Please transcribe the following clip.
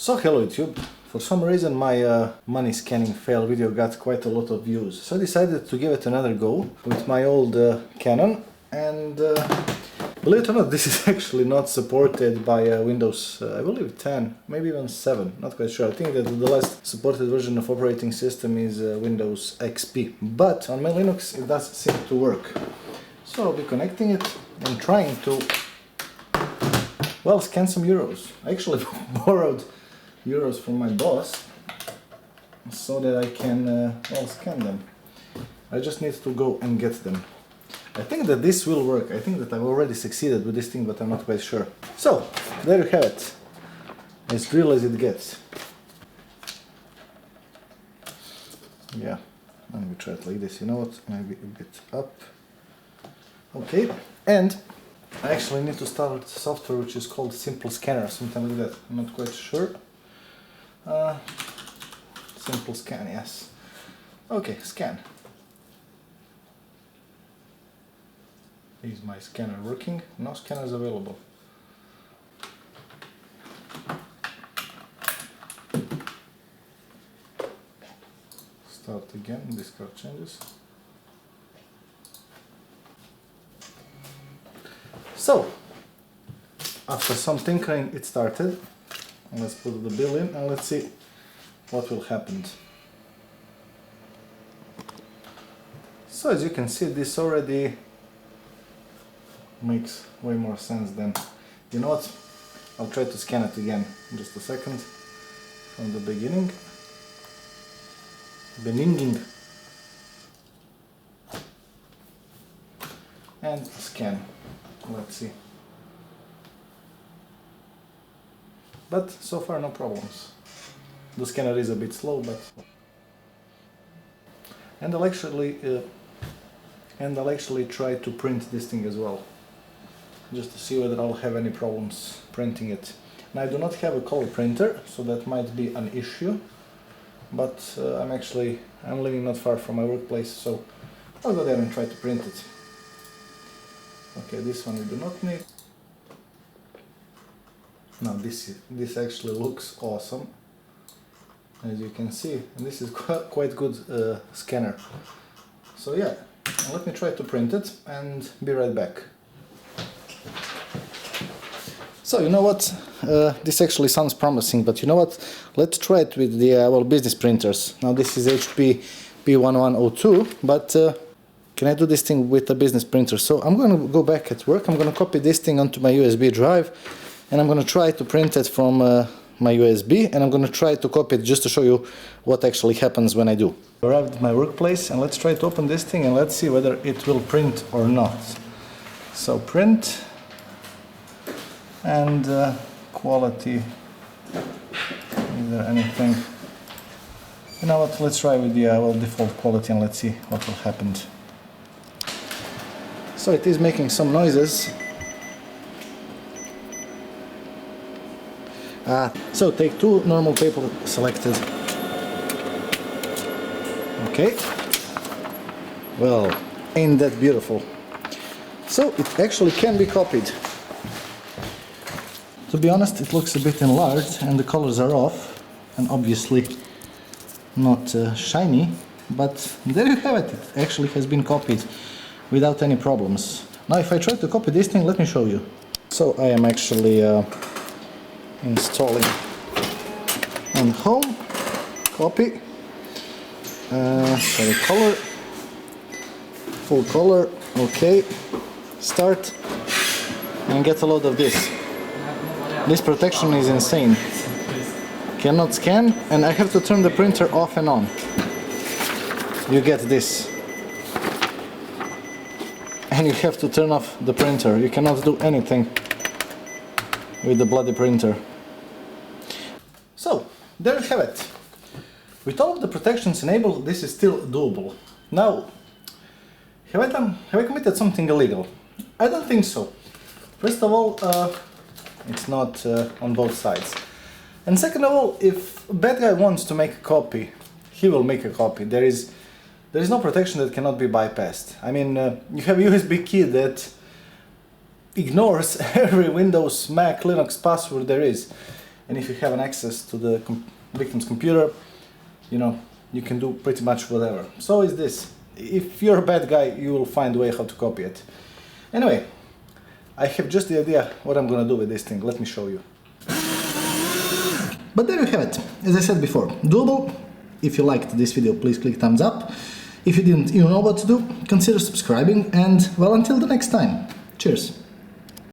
So hello YouTube, for some reason my money scanning fail video got quite a lot of views, so I decided to give it another go with my old Canon, and believe it or not, this is actually not supported by Windows, I believe 10, maybe even 7, not quite sure. I think that the last supported version of operating system is Windows XP, but on my Linux it does seem to work. So I'll be connecting it and trying to, well, scan some euros. I actually borrowed euros from my boss so that I can well, scan them. I just need to go and get them. I think that this will work. I think that I've already succeeded with this thing, but I'm not quite sure. So there you have it, as real as it gets. Yeah, let me try it like this. You know what, maybe a bit up. Okay, and I actually need to start software which is called Simple Scanner, something like that. I'm not quite sure. Simple scan, yes. Okay, scan. Is my scanner working? No scanners available. Start again, discard changes. So, after some tinkering it started. Let's put the bill in and let's see what will happen. So as you can see, this already makes way more sense than, you know what, I'll try to scan it again in just a second from the beginning. And scan. Let's see. But so far no problems. The scanner is a bit slow, but and I'll actually try to print this thing as well, just to see whether I'll have any problems printing it. Now I do not have a color printer, so that might be an issue, but I'm living not far from my workplace, so I'll go there and try to print it. Okay, this one we do not need. Now this actually looks awesome, as you can see, and this is quite good scanner. So yeah, let me try to print it and be right back. So you know what, this actually sounds promising, but you know what, let's try it with the well, business printers. Now this is HP P1102, but can I do this thing with a business printer? So I'm going to go back at work, I'm going to copy this thing onto my USB drive, and I'm going to try to print it from my USB, and I'm going to try to copy it just to show you what actually happens when I do. Arrived at my workplace, and let's try to open this thing and let's see whether it will print or not. So print, and quality, is there anything? You know what, let's try with the well, default quality and let's see what will happen. So it is making some noises. So take two, normal paper selected. Okay. Well, ain't that beautiful? So it actually can be copied. To be honest, it looks a bit enlarged and the colors are off and obviously not shiny, but there you have it. It actually has been copied without any problems. Now if I try to copy this thing, let me show you. So I am actually installing on home, copy, sorry, color, full color, okay, start, and get a load of this. This protection is insane. Cannot scan, and I have to turn the printer off and on. You get this. And you have to turn off the printer. You cannot do anything with the bloody printer. So, there you have it. With all of the protections enabled, this is still doable. Now, have I committed something illegal? I don't think so. First of all, it's not on both sides. And second of all, if a bad guy wants to make a copy, he will make a copy. There is no protection that cannot be bypassed. I mean, you have a USB key that ignores every Windows, Mac, Linux password there is. and if you have an access to the victim's computer, you know, you can do pretty much whatever. So is this. If you're a bad guy, you will find a way how to copy it. Anyway, I have just the idea what I'm gonna do with this thing. Let me show you. But there you have it. As I said before, doable. If you liked this video, please click thumbs up. If you didn't, you know what to do. Consider subscribing, and well, until the next time. Cheers.